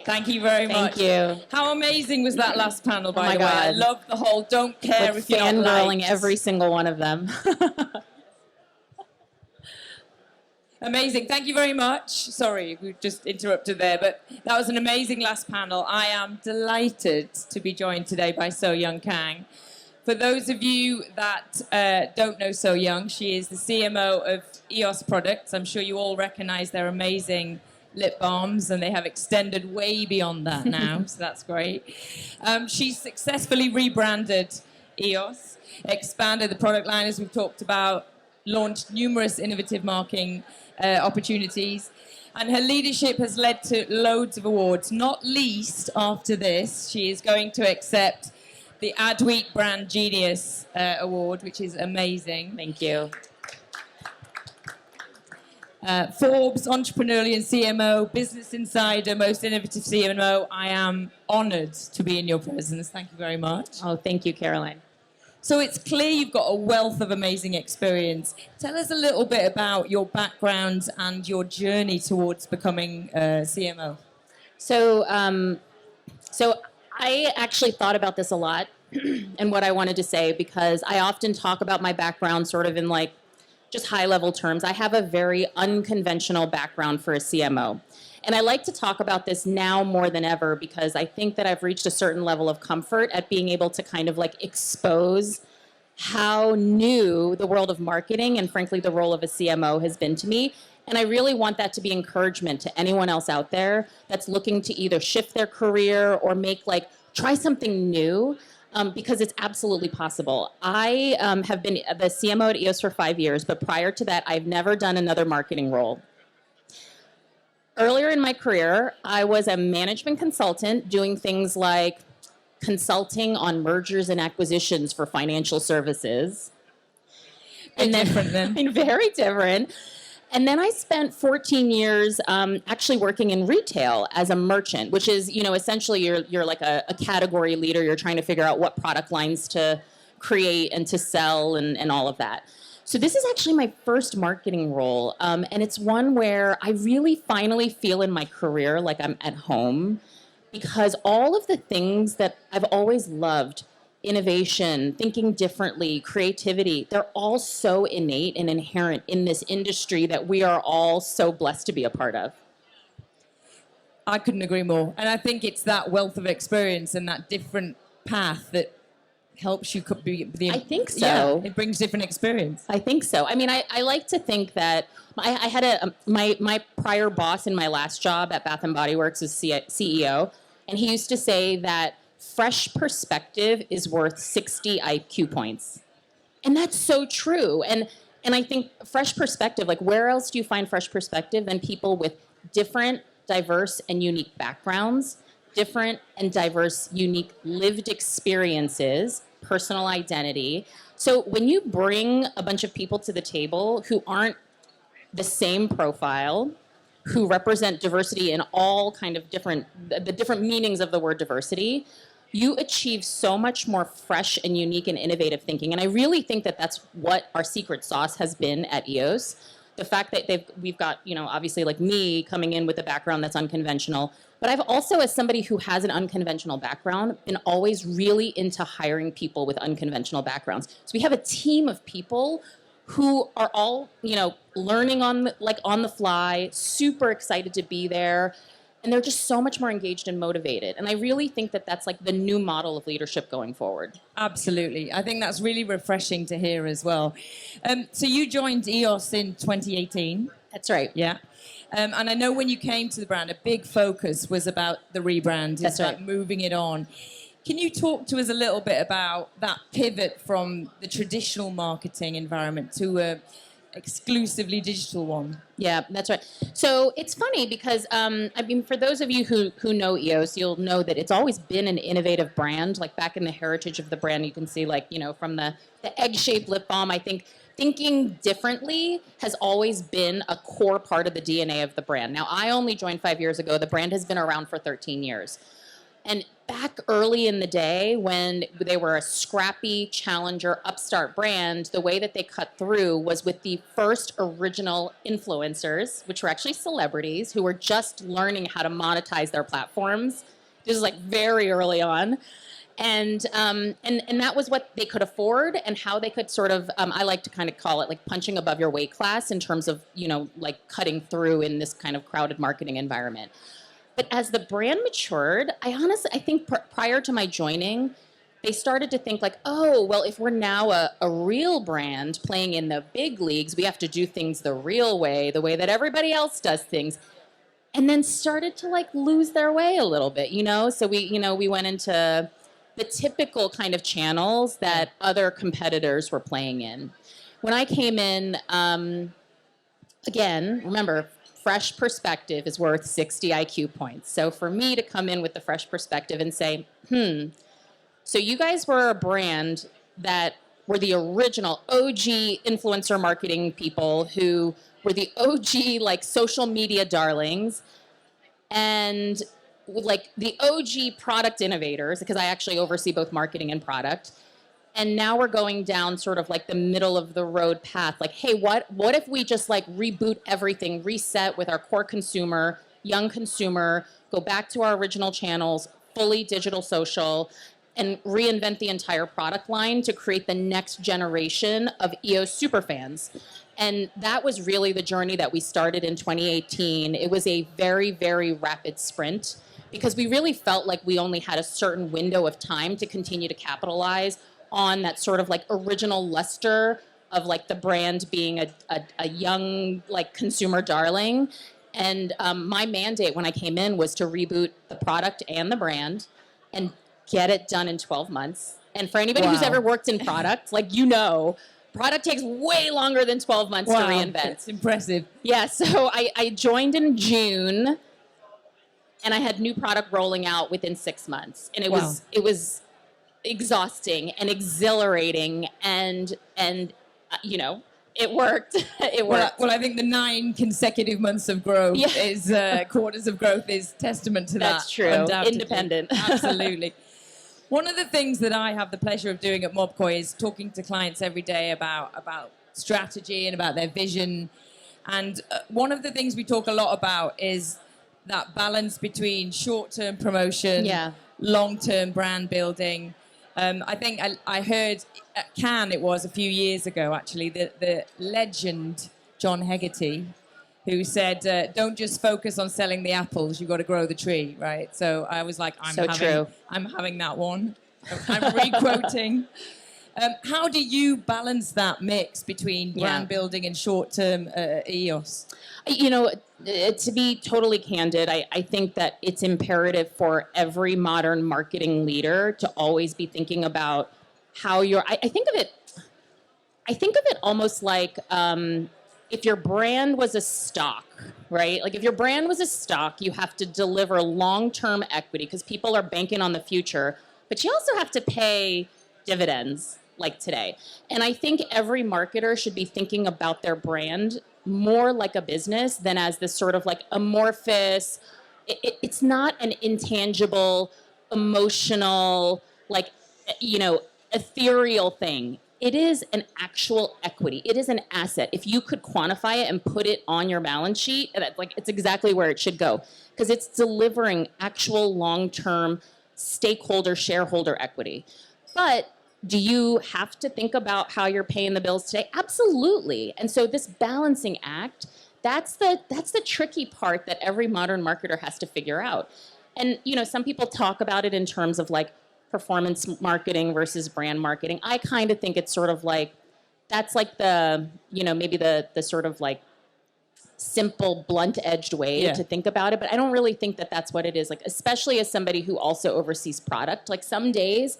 Thank you very much. Thank you. How amazing was that last panel, by the way? God. I love the whole don't care Like if you're not fangirling liked. every single one of them. Amazing. Thank you very much. Sorry, we just interrupted there, but that was an amazing last panel. I am delighted to be joined today by Soyoung Kang. For those of you that don't know Soyoung, she is the CMO of EOS Products. I'm sure you all recognize their amazing lip balms, and they have extended way beyond that now, so that's great. She's successfully rebranded EOS, expanded the product line, as we've talked about, launched numerous innovative marketing opportunities, and her leadership has led to loads of awards. Not least after this, she is going to accept the Adweek Brand Genius Award, which is amazing. Thank you. Forbes, Entrepreneurial and CMO, Business Insider, Most Innovative CMO. I am honored to be in your presence. Thank you very much. Oh, thank you, Caroline. So it's clear you've got a wealth of amazing experience. Tell us a little bit about your background and your journey towards becoming CMO. So I actually thought about this a lot and what I wanted to say, because I often talk about my background sort of in like just high-level terms. I have a very unconventional background for a CMO. And I like to talk about this now more than ever, because I think that I've reached a certain level of comfort at being able to kind of like expose how new the world of marketing and frankly the role of a CMO has been to me. And I really want that to be encouragement to anyone else out there that's looking to either shift their career or try something new. Because it's absolutely possible. I have been the CMO at EOS for 5 years, but prior to that, I've never done another marketing role. Earlier in my career, I was a management consultant doing things like consulting on mergers and acquisitions for financial services. And then, very different. And then I spent 14 years actually working in retail as a merchant, which is, essentially you're like a category leader. You're trying to figure out what product lines to create and to sell and all of that. So this is actually my first marketing role. And it's one where I really finally feel in my career like I'm at home, because all of the things that I've always loved, innovation, thinking differently, creativity, they're all so innate and inherent in this industry that we are all so blessed to be a part of. I couldn't agree more. And I think it's that wealth of experience and that different path that helps you be I think so. Yeah, it brings different experience. I think so. I mean, I like to think that I had my prior boss in my last job at Bath & Body Works was CEO, and he used to say that fresh perspective is worth 60 IQ points. And that's so true. And I think fresh perspective, like where else do you find fresh perspective than people with different, diverse, and unique backgrounds, different and diverse, unique lived experiences, personal identity. So when you bring a bunch of people to the table who aren't the same profile, who represent diversity in all kind of the different meanings of the word diversity, you achieve so much more fresh and unique and innovative thinking. And I really think that that's what our secret sauce has been at EOS. The fact that we've got, obviously like me coming in with a background that's unconventional, but I've also, as somebody who has an unconventional background, been always really into hiring people with unconventional backgrounds. So we have a team of people who are all, learning on the fly, super excited to be there. And they're just so much more engaged and motivated. And I really think that that's like the new model of leadership going forward. Absolutely. I think that's really refreshing to hear as well. So you joined EOS in 2018. That's right. Yeah. And I know when you came to the brand, a big focus was about the rebrand. That's right. About moving it on. Can you talk to us a little bit about that pivot from the traditional marketing environment to a exclusively digital one? Yeah, that's right. So it's funny because, for those of you who know EOS, you'll know that it's always been an innovative brand. Like back in the heritage of the brand, you can see from the egg-shaped lip balm, I think thinking differently has always been a core part of the DNA of the brand. Now, I only joined 5 years ago. The brand has been around for 13 years. And back early in the day, when they were a scrappy challenger upstart brand, the way that they cut through was with the first original influencers, which were actually celebrities who were just learning how to monetize their platforms. This is like very early on. And that was what they could afford and how they could sort of, I like to kind of call it like punching above your weight class in terms of, like cutting through in this kind of crowded marketing environment. But as the brand matured, I think prior to my joining, they started to think like, oh, well, if we're now a real brand playing in the big leagues, we have to do things the real way, the way that everybody else does things. And then started to like lose their way a little bit, So we went into the typical kind of channels that other competitors were playing in. When I came in, again, remember, fresh perspective is worth 60 IQ points. So for me to come in with the fresh perspective and say, so you guys were a brand that were the original OG influencer marketing people who were the OG like social media darlings and like the OG product innovators, because I actually oversee both marketing and product. And now we're going down sort of like the middle of the road path. Like, hey, what if we just like reboot everything, reset with our core consumer, young consumer, go back to our original channels, fully digital social, and reinvent the entire product line to create the next generation of EOS superfans. And that was really the journey that we started in 2018. It was a very, very rapid sprint because we really felt like we only had a certain window of time to continue to capitalize on that sort of like original luster of like the brand being a young like consumer darling. And my mandate when I came in was to reboot the product and the brand and get it done in 12 months. And for anybody who's ever worked in product, like product takes way longer than 12 months to reinvent. It's impressive. Yeah, so I joined in June and I had new product rolling out within 6 months. And it was exhausting and exhilarating and it worked. It worked. Well, I think the 9 consecutive months of growth is quarters of growth is testament to that. That's true. Independent. Absolutely. One of the things that I have the pleasure of doing at Mobkoi is talking to clients every day about strategy and about their vision. And one of the things we talk a lot about is that balance between short-term promotion, long-term brand building. I think I heard at Kang, it was a few years ago actually, the legend John Hegarty, who said, don't just focus on selling the apples, you've got to grow the tree, right? So I was like, I'm having that one. I'm re-quoting. How do you balance that mix between brand building and short-term EOS? To be totally candid, I think that it's imperative for every modern marketing leader to always be thinking about how I think of it almost like if your brand was a stock, right? Like if your brand was a stock, you have to deliver long-term equity because people are banking on the future, but you also have to pay dividends like today. And I think every marketer should be thinking about their brand more like a business than as this sort of like amorphous, it's not an intangible, emotional, like, ethereal thing. It is an actual equity. It is an asset. If you could quantify it and put it on your balance sheet, it's exactly where it should go because it's delivering actual long-term stakeholder, shareholder equity. But do you have to think about how you're paying the bills today? Absolutely. And so this balancing act, that's the tricky part that every modern marketer has to figure out. And, some people talk about it in terms of like performance marketing versus brand marketing. I kind of think it's sort of like, that's like the, maybe the sort of like simple, blunt-edged way to think about it. But I don't really think that that's what it is. Like, especially as somebody who also oversees product, like some days,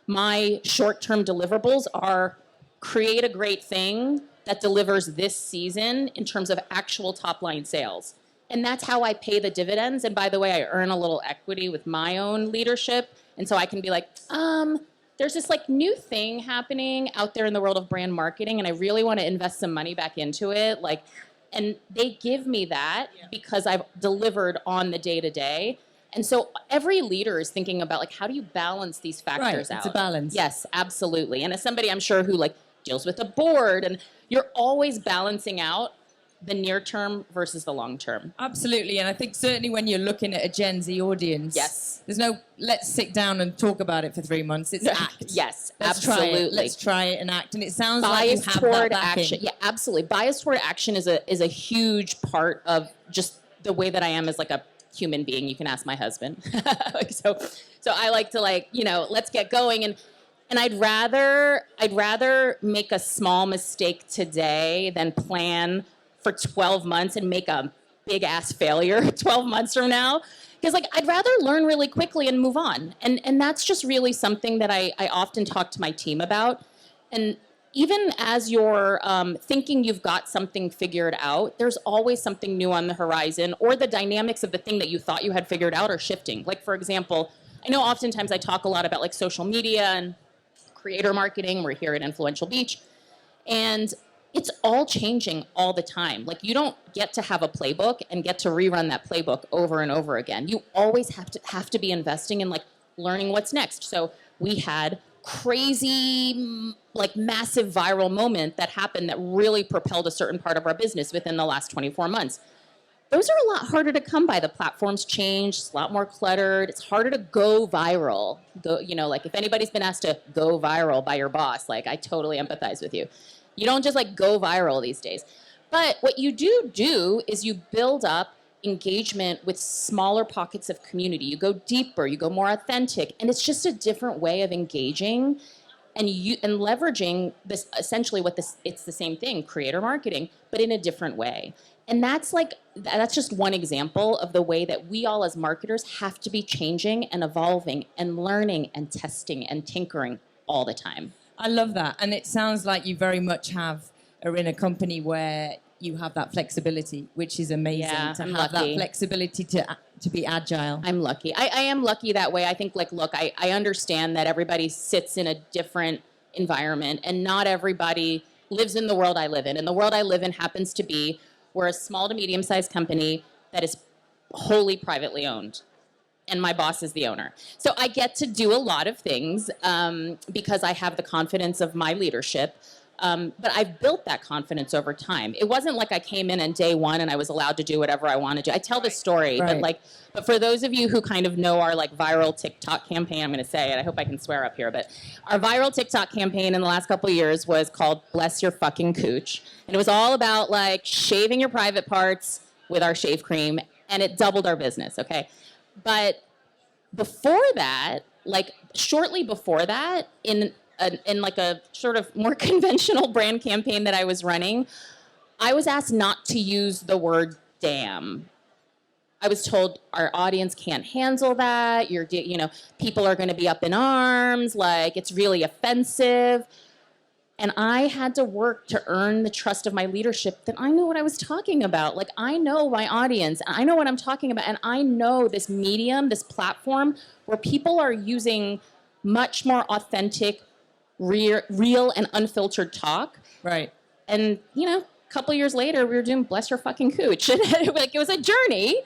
my short-term deliverables are create a great thing that delivers this season in terms of actual top-line sales. And that's how I pay the dividends. And by the way, I earn a little equity with my own leadership. And so I can be like, there's this like new thing happening out there in the world of brand marketing, and I really want to invest some money back into it. Like, and they give me that because I've delivered on the day-to-day. And so every leader is thinking about like, how do you balance these factors out? It's a balance. Yes, absolutely. And as somebody I'm sure who like deals with a board, and you're always balancing out the near term versus the long term. Absolutely. And I think certainly when you're looking at a Gen Z audience, yes, there's no let's sit down and talk about it for 3 months. It's act. Yes, let's absolutely. Try it. Let's try it and act. And it sounds bias like you have toward that backing. action. Yeah, absolutely. Bias toward action is a huge part of just the way that I am as like a human being. You can ask my husband. so I like to like, let's get going, and I'd rather make a small mistake today than plan for 12 months and make a big ass failure 12 months from now. Because like I'd rather learn really quickly and move on. And that's just really something that I often talk to my team about. And even as you're thinking you've got something figured out, there's always something new on the horizon, or the dynamics of the thing that you thought you had figured out are shifting. Like, for example, I know oftentimes I talk a lot about like social media and creator marketing. We're here at Influential Beach. And it's all changing all the time. Like, you don't get to have a playbook and get to rerun that playbook over and over again. You always have to be investing in like learning what's next. So we had crazy, like massive viral moment that happened that really propelled a certain part of our business within the last 24 months. Those are a lot harder to come by. The platform's changed, it's a lot more cluttered. It's harder to go viral. Like if anybody's been asked to go viral by your boss, like I totally empathize with you. You don't just like go viral these days. But what you do is you build up engagement with smaller pockets of community. You go deeper, you go more authentic, and it's just a different way of engaging and leveraging this, essentially it's the same thing, creator marketing, but in a different way. And that's just one example of the way that we all as marketers have to be changing and evolving and learning and testing and tinkering all the time. I love that. And it sounds like you very much are in a company where you have that flexibility, which is amazing. Yeah, to I'm have lucky. That flexibility to be agile. I'm lucky. I am lucky that way. I think, like, look, I understand that everybody sits in a different environment, and not everybody lives in the world I live in. And the world I live in happens to be, we're a small to medium-sized company that is wholly privately owned. And my boss is the owner. So I get to do a lot of things because I have the confidence of my leadership. But I've built that confidence over time. It wasn't like I came in on day one and I was allowed to do whatever I wanted to. I tell this story, right. but for those of you who kind of know our like viral TikTok campaign, I'm going to say it. I hope I can swear up here, but our viral TikTok campaign in the last couple of years was called "Bless Your Fucking Cooch," and it was all about like shaving your private parts with our shave cream, and it doubled our business. Okay. But before that, like shortly before that, in like a sort of more conventional brand campaign that I was running, I was asked not to use the word damn. I was told our audience can't handle that. People are going to be up in arms, like it's really offensive. And I had to work to earn the trust of my leadership that I knew what I was talking about. Like, I know my audience, and I know what I'm talking about, and I know this medium, this platform, where people are using much more authentic, real and unfiltered talk. Right. And, a couple years later, we were doing "Bless Your Fucking Cooch." Like, it was a journey.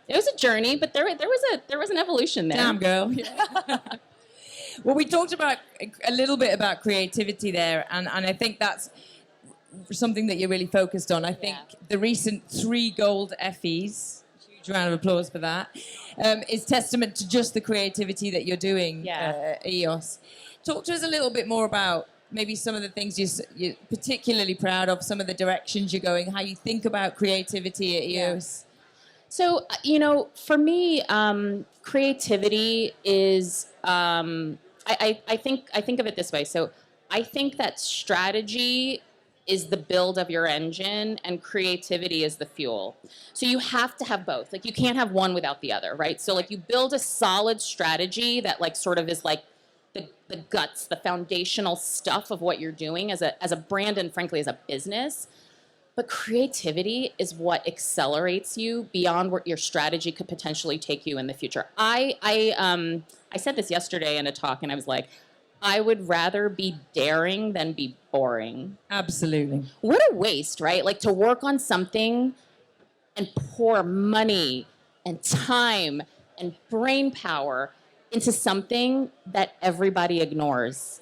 It was a journey, but there was an evolution there. Damn, girl. Well, we talked about a little bit about creativity there, and I think that's something that you're really focused on. I think the recent 3 gold Effies, huge round of applause for that, is testament to just the creativity that you're doing at EOS. Talk to us a little bit more about maybe some of the things you're particularly proud of, some of the directions you're going, how you think about creativity at EOS. So, for me, creativity is, I think of it this way. So I think that strategy is the build of your engine and creativity is the fuel. So you have to have both. Like, you can't have one without the other, right? So like, you build a solid strategy that like sort of is like the guts, the foundational stuff of what you're doing as a brand and frankly as a business. But creativity is what accelerates you beyond where your strategy could potentially take you in the future. I said this yesterday in a talk, and I was like, I would rather be daring than be boring. Absolutely. What a waste, right? Like, to work on something and pour money and time and brain power into something that everybody ignores,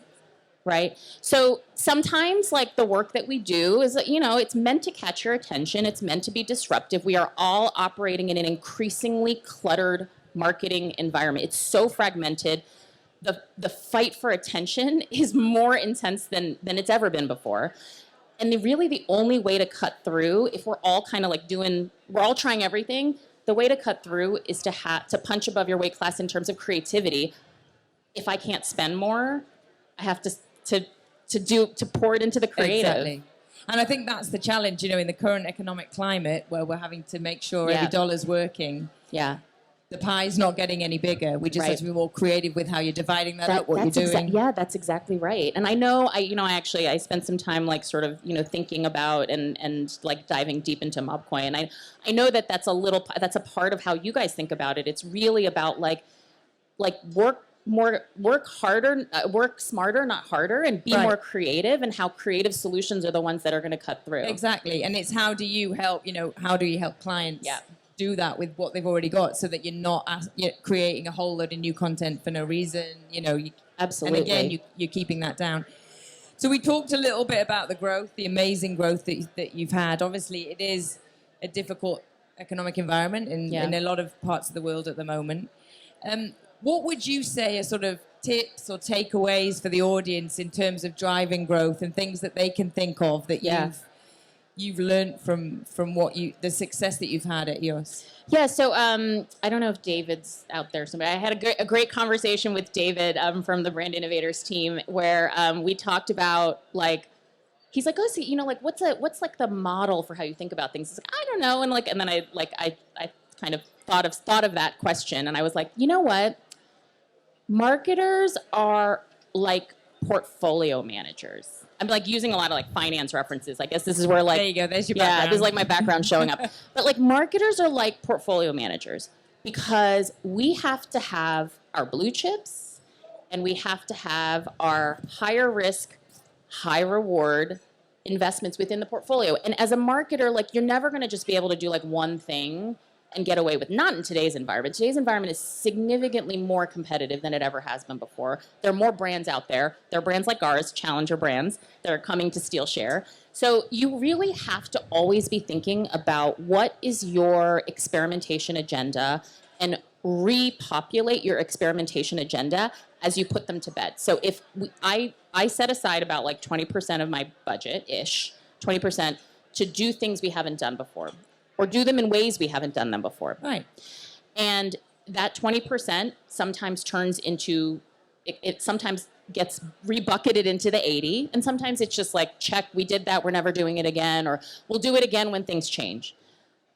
right? So sometimes, like, the work that we do is, you know, it's meant to catch your attention. It's meant to be disruptive. We are all operating in an increasingly cluttered marketing environment. It's so fragmented. The fight for attention is more intense than it's ever been before. And really the only way to cut through, if we're all kind of like we're all trying everything, the way to cut through is to punch above your weight class in terms of creativity. If I can't spend more, I have to pour it into the creative. Exactly. And I think that's the challenge, you know, in the current economic climate where we're having to make sure every dollar's working. Yeah. The pie's not getting any bigger. We just have to be more creative with how you're dividing that up, what you're doing. Yeah, that's exactly right. And I know, I spent some time like sort of, you know, thinking about and like diving deep into Mobkoi. And I know that's a part of how you guys think about it. It's really about like work harder, work smarter, not harder, and be more creative, and how creative solutions are the ones that are going to cut through. Exactly. And it's how do you help clients do that with what they've already got, so that you're not creating a whole load of new content for no reason, you know. Absolutely. And again, you're keeping that down. So we talked a little bit about the growth, the amazing growth that you've had. Obviously, it is a difficult economic environment in a lot of parts of the world at the moment. What would you say are sort of tips or takeaways for the audience in terms of driving growth and things that they can think of that you've learned from the success that you've had at EOS? Yeah, so I don't know if David's out there. I had a great conversation with David from the Brand Innovators team where we talked about, like, he's like, oh, so, you know, like, what's like the model for how you think about things? He's like, I don't know, and then I kind of thought of that question, and I was like, you know what? Marketers are like portfolio managers. I'm like using a lot of like finance references. I guess this is where like, there you go. There's your background. Yeah, this is like my background showing up. But like marketers are like portfolio managers because we have to have our blue chips and we have to have our higher risk, high reward investments within the portfolio. And as a marketer, like you're never going to just be able to do like one thing and get away with, not in today's environment. Today's environment is significantly more competitive than it ever has been before. There are more brands out there. There are brands like ours, challenger brands, that are coming to steal share. So you really have to always be thinking about what is your experimentation agenda and repopulate your experimentation agenda as you put them to bed. So if I set aside about like 20% of my budget-ish, 20% to do things we haven't done before, or do them in ways we haven't done them before. Right. And that 20% sometimes turns into, it sometimes gets rebucketed into the 80, and sometimes it's just like, check, we did that, we're never doing it again, or we'll do it again when things change.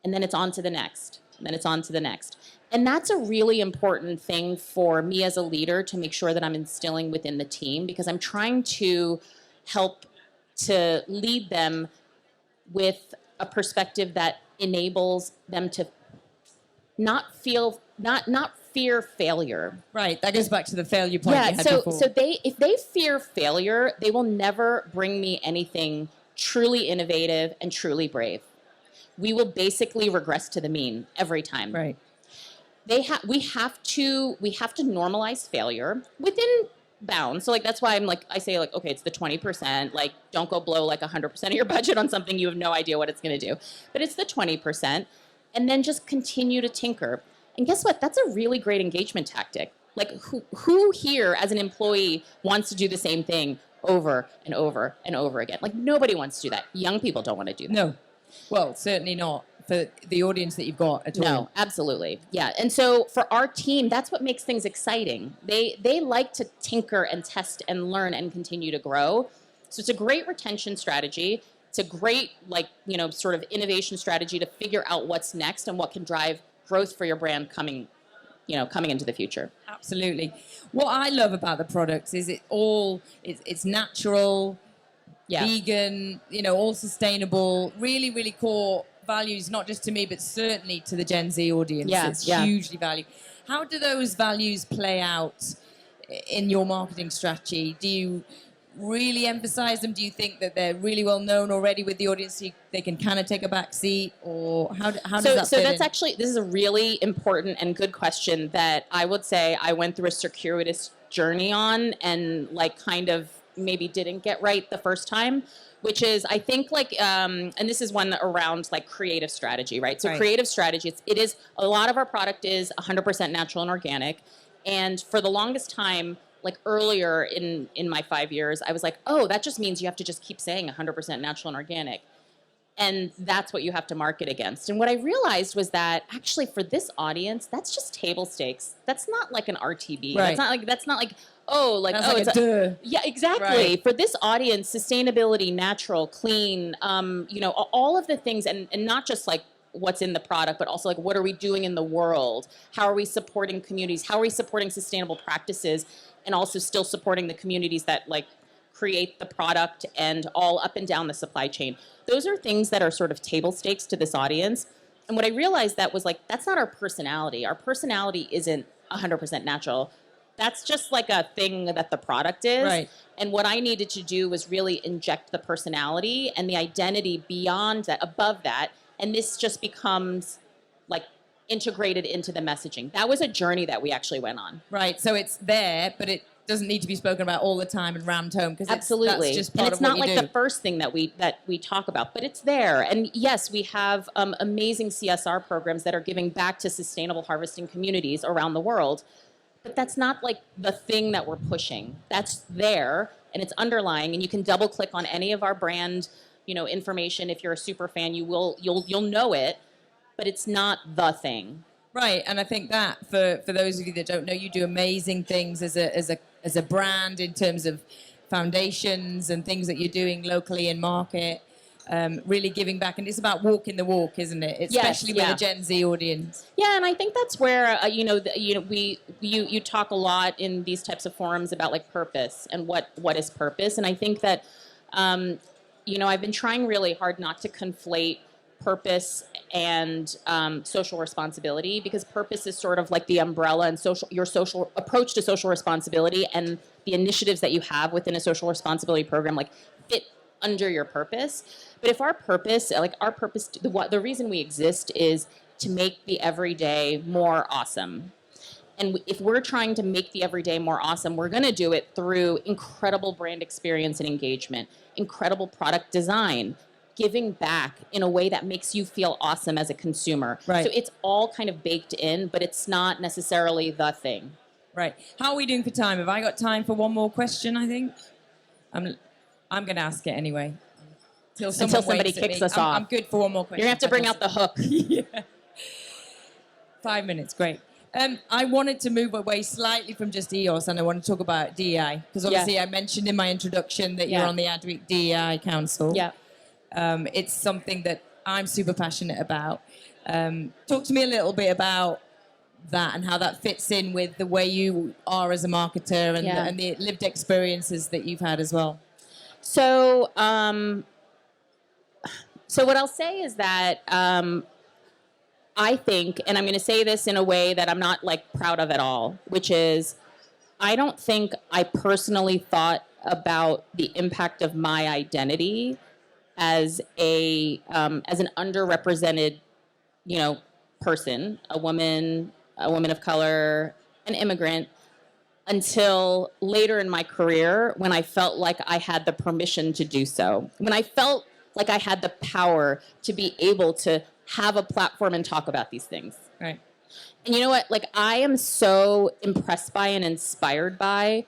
And then it's on to the next, and then it's on to the next. And that's a really important thing for me as a leader to make sure that I'm instilling within the team, because I'm trying to help to lead them with a perspective that enables them to not fear failure. Right. That goes back to the failure point you had before. So if they fear failure, they will never bring me anything truly innovative and truly brave. We will basically regress to the mean every time. Right. We have to normalize failure within bounds. So like that's why I say like, okay, it's the 20%. Like don't go blow like 100% of your budget on something you have no idea what it's going to do. But it's the 20%, and then just continue to tinker. And guess what? That's a really great engagement tactic. Like who here as an employee wants to do the same thing over and over and over again? Like nobody wants to do that. Young people don't want to do that. No. Well, certainly not for the audience that you've got at all. No, absolutely. Yeah. And so for our team, that's what makes things exciting. They like to tinker and test and learn and continue to grow. So it's a great retention strategy. It's a great, sort of innovation strategy to figure out what's next and what can drive growth for your brand coming into the future. Absolutely. What I love about the products is it's natural, vegan, all sustainable, really, really core values, not just to me, but certainly to the Gen Z audience. It's hugely valued. How do those values play out in your marketing strategy? really emphasize them? Do you think that they're really well known already with the audience, so they can kind of take a back seat, or how does that So fit that's in? actually, this is a really important and good question that I would say I went through a circuitous journey on, and like kind of maybe didn't get right the first time, which is, I think, like, and this is one around like creative strategy, right? So Right. creative strategy, it is, a lot of our product is 100% natural and organic. And for the longest time, like earlier in my 5 years, I was like, oh, that just means you have to just keep saying 100% natural and organic. And that's what you have to market against. And what I realized was that actually for this audience, that's just table stakes. That's not like an RTB. Right. That's not like, oh, like, That's oh, like it's duh. yeah, exactly. Right. For this audience, sustainability, natural, clean, all of the things, and not just like what's in the product, but also like what are we doing in the world? How are we supporting communities? How are we supporting sustainable practices, and also still supporting the communities that like create the product and all up and down the supply chain. Those are things that are sort of table stakes to this audience. And what I realized that was like, that's not our personality. Our personality isn't 100% natural. That's just like a thing that the product is. Right. And what I needed to do was really inject the personality and the identity beyond that, above that. And this just becomes like integrated into the messaging. That was a journey that we actually went on. Right. So it's there, but it doesn't need to be spoken about all the time and rammed home, because Absolutely. that's just part and it's of what not you like do. the first thing that we talk about, but it's there. And yes, we have amazing CSR programs that are giving back to sustainable harvesting communities around the world. But that's not like the thing that we're pushing. That's there, and it's underlying, and you can double click on any of our brand, information. If you're a super fan, you'll know it, but it's not the thing. Right, and I think that for those of you that don't know, you do amazing things as a brand in terms of foundations and things that you're doing locally in market, really giving back, and it's about walking the walk, isn't it? Especially with a Gen Z audience. Yeah, and I think that's where you talk a lot in these types of forums about like purpose and what is purpose, and I think that I've been trying really hard not to conflate purpose and social responsibility, because purpose is sort of like the umbrella, and your social approach to social responsibility and the initiatives that you have within a social responsibility program like fit under your purpose. But if our purpose, the reason we exist is to make the everyday more awesome. And if we're trying to make the everyday more awesome, we're going to do it through incredible brand experience and engagement, incredible product design, giving back in a way that makes you feel awesome as a consumer. Right. So it's all kind of baked in, but it's not necessarily the thing. Right. How are we doing for time? Have I got time for one more question, I think? I'm going to ask it anyway. Until somebody kicks us off. I'm good for one more question. You're going to have to bring out the hook. Yeah. 5 minutes, great. I wanted to move away slightly from just EOS, and I want to talk about DEI, because obviously I mentioned in my introduction that you're on the Adweek DEI Council. Yeah. It's something that I'm super passionate about. Talk to me a little bit about that and how that fits in with the way you are as a marketer and the lived experiences that you've had as well. So, so what I'll say is that I think, and I'm going to say this in a way that I'm not like proud of at all, which is I don't think I personally thought about the impact of my identity as an underrepresented, person, a woman of color, an immigrant, until later in my career, when I felt like I had the permission to do so, when I felt like I had the power to be able to have a platform and talk about these things. Right. And you know what? Like, I am so impressed by and inspired by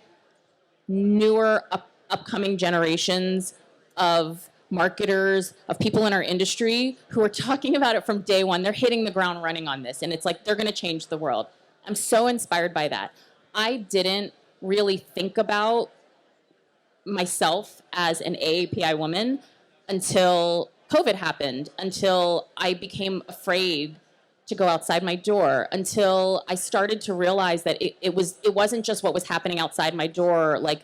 newer upcoming generations of marketers, of people in our industry who are talking about it from day one. They're hitting the ground running on this, and it's like they're going to change the world. I'm so inspired by that. I didn't really think about myself as an AAPI woman until COVID happened, until I became afraid to go outside my door, until I started to realize that it wasn't just what was happening outside my door, like,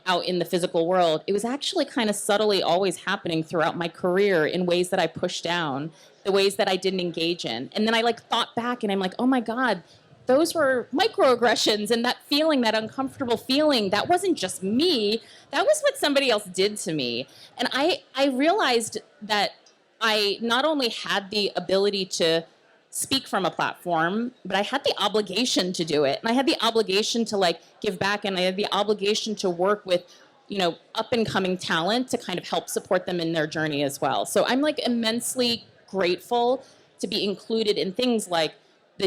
out in the physical world. It was actually kind of subtly always happening throughout my career in ways that I pushed down, the ways that I didn't engage in. And then I thought back and I'm like, oh my God, those were microaggressions, and that feeling, that uncomfortable feeling, that wasn't just me. That was what somebody else did to me. And I realized that I not only had the ability to speak from a platform, but I had the obligation to do it. And I had the obligation to like give back, and I had the obligation to work with, you know, up and coming talent to kind of help support them in their journey as well. So I'm like immensely grateful to be included in things like the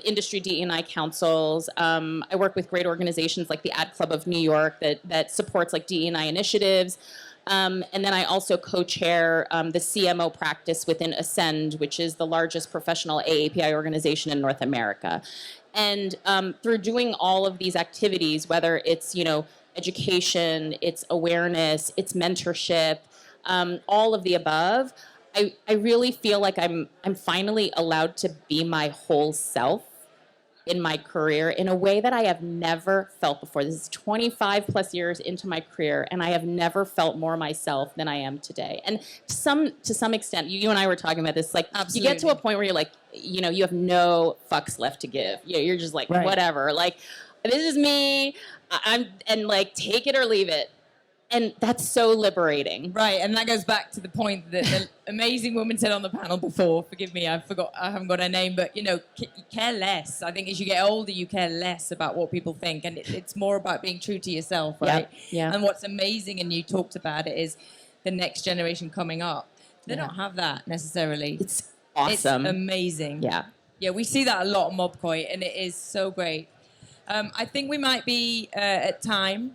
industry DE&I councils. I work with great organizations like the Ad Club of New York that supports like DE&I initiatives. And then I also co-chair the CMO practice within Ascend, which is the largest professional AAPI organization in North America. And through doing all of these activities, whether it's, you know, education, it's awareness, it's mentorship, all of the above, I really feel like I'm finally allowed to be my whole self in my career in a way that I have never felt before. This is 25 plus years into my career, and I have never felt more myself than I am today. And to some extent, you and I were talking about this, like Absolutely. You get to a point where you're like, you know, you have no fucks left to give. You're just like, right. Whatever. Like, this is me. And like, take it or leave it. And that's so liberating. Right, and that goes back to the point that the amazing woman said on the panel before. Forgive me, I haven't got her name, but you know, care less. I think as you get older, you care less about what people think, and it's more about being true to yourself, right? Yeah. And what's amazing, and you talked about it, is the next generation coming up. They don't have that necessarily. It's awesome. It's amazing. Yeah, we see that a lot on Mobkoi, and it is so great. I think we might be at time.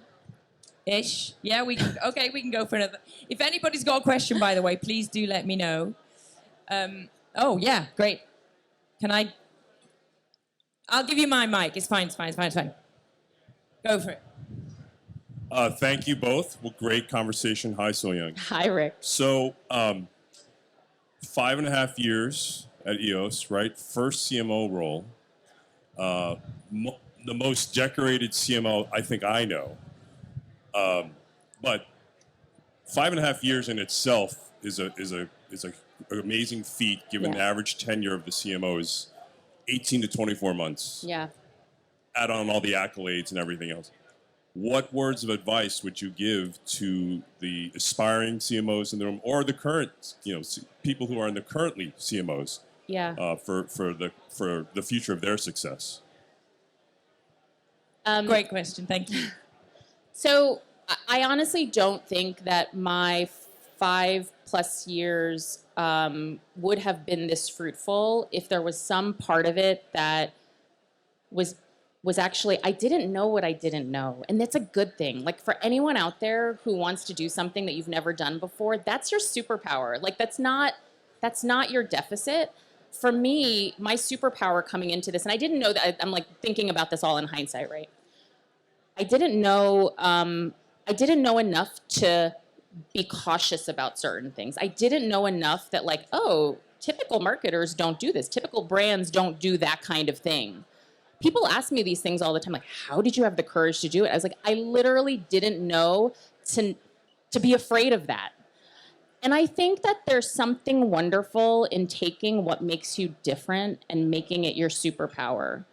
Ish. Yeah, we can go for another. If anybody's got a question, by the way, please do let me know. Oh, yeah, great. I'll give you my mic. It's fine. Go for it. Thank you both. Well, great conversation. Hi, Soyoung. Hi, Rick. So, 5.5 years at EOS, right? First CMO role. The most decorated CMO I think I know. But 5.5 years in itself is an amazing feat, given the average tenure of the CMO is 18 to 24 months. Yeah. Add on all the accolades and everything else. What words of advice would you give to the aspiring CMOs in the room, or the current, you know, people who are in the currently CMOs? Yeah. For the future of their success. Great question. Thank you. So I honestly don't think that my 5+ years would have been this fruitful if there was some part of it that was actually, I didn't know what I didn't know. And that's a good thing. Like, for anyone out there who wants to do something that you've never done before, that's your superpower. Like, that's not your deficit. For me, my superpower coming into this, and I didn't know that, I'm like thinking about this all in hindsight, right? I didn't know enough to be cautious about certain things. I didn't know enough that, like, oh, typical marketers don't do this. Typical brands don't do that kind of thing. People ask me these things all the time, like, how did you have the courage to do it? I was like, I literally didn't know to be afraid of that. And I think that there's something wonderful in taking what makes you different and making it your superpower.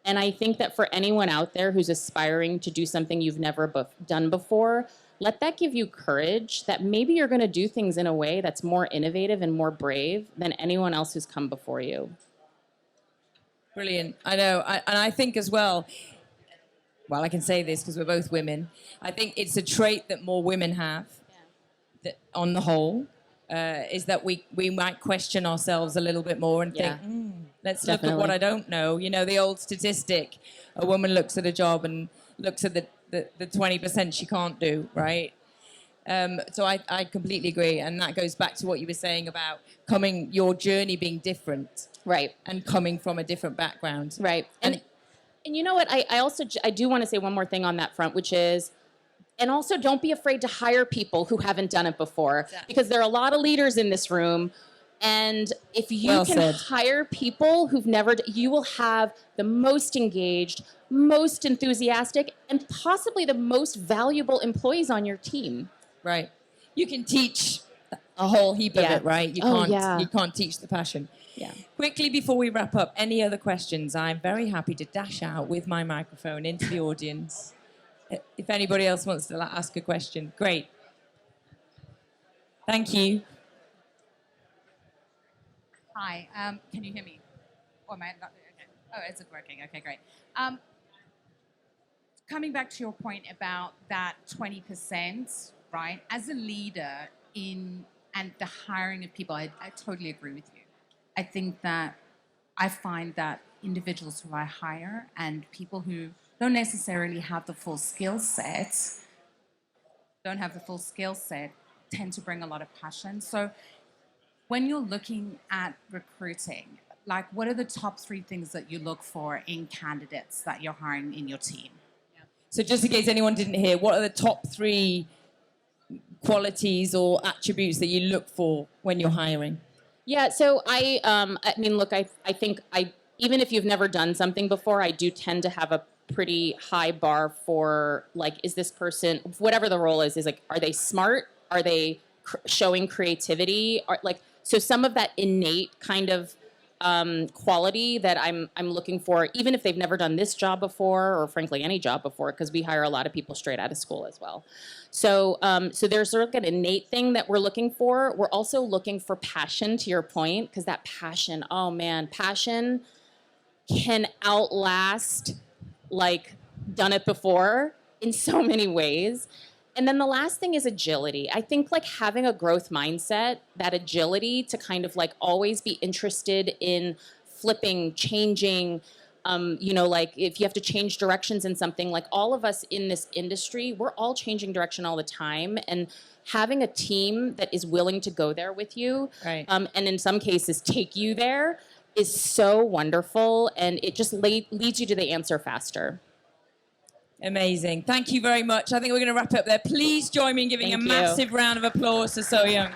And I think that for anyone out there who's aspiring to do something you've never done before, let that give you courage that maybe you're going to do things in a way that's more innovative and more brave than anyone else who's come before you. Brilliant. I know. And I think as well, I can say this because we're both women, I think it's a trait that more women have, that on the whole, is that we might question ourselves a little bit more and think, let's look at what I don't know. You know, the old statistic, a woman looks at a job and looks at the 20% she can't do, right? So I completely agree. And that goes back to what you were saying about your journey being different. Right. And coming from a different background. Right. And you know what? I do want to say one more thing on that front, which is, and also don't be afraid to hire people who haven't done it before. Exactly. Because there are a lot of leaders in this room. And if you hire people who've never, you will have the most engaged, most enthusiastic, and possibly the most valuable employees on your team. Right. You can teach A whole heap of Yeah. it, right? You can't teach the passion. Yeah. Quickly before we wrap up, any other questions? I'm very happy to dash out with my microphone into the audience. If anybody else wants to ask a question, great. Thank you. Hi, can you hear me? Or am I not? Okay. Oh, is it working? Okay, great. Coming back to your point about that 20%, right? As a leader and the hiring of people, I totally agree with you. I think that I find that individuals who I hire and people who don't necessarily have the full skill set, tend to bring a lot of passion. So when you're looking at recruiting, like what are the top 3 things that you look for in candidates that you're hiring in your team? So just in case anyone didn't hear, what are the top 3 qualities or attributes that you look for when you're hiring? Yeah, so I mean, look, I think even if you've never done something before, I do tend to have a pretty high bar for, like, is this person, whatever the role is like, are they smart? Are they showing creativity? So some of that innate kind of quality that I'm looking for, even if they've never done this job before, or frankly any job before, because we hire a lot of people straight out of school as well. So there's sort of an innate thing that we're looking for. We're also looking for passion, to your point, because that passion, oh man, passion can outlast, like, done it before in so many ways. And then the last thing is agility. I think, like, having a growth mindset, that agility to kind of, like, always be interested in flipping, changing, like, if you have to change directions in something, like, all of us in this industry, we're all changing direction all the time. And having a team that is willing to go there with you, right. And in some cases take you there, is so wonderful. And it just leads you to the answer faster. Amazing. Thank you very much. I think we're going to wrap up there. Please join me in giving Thank a you. massive round of applause to Soyoung.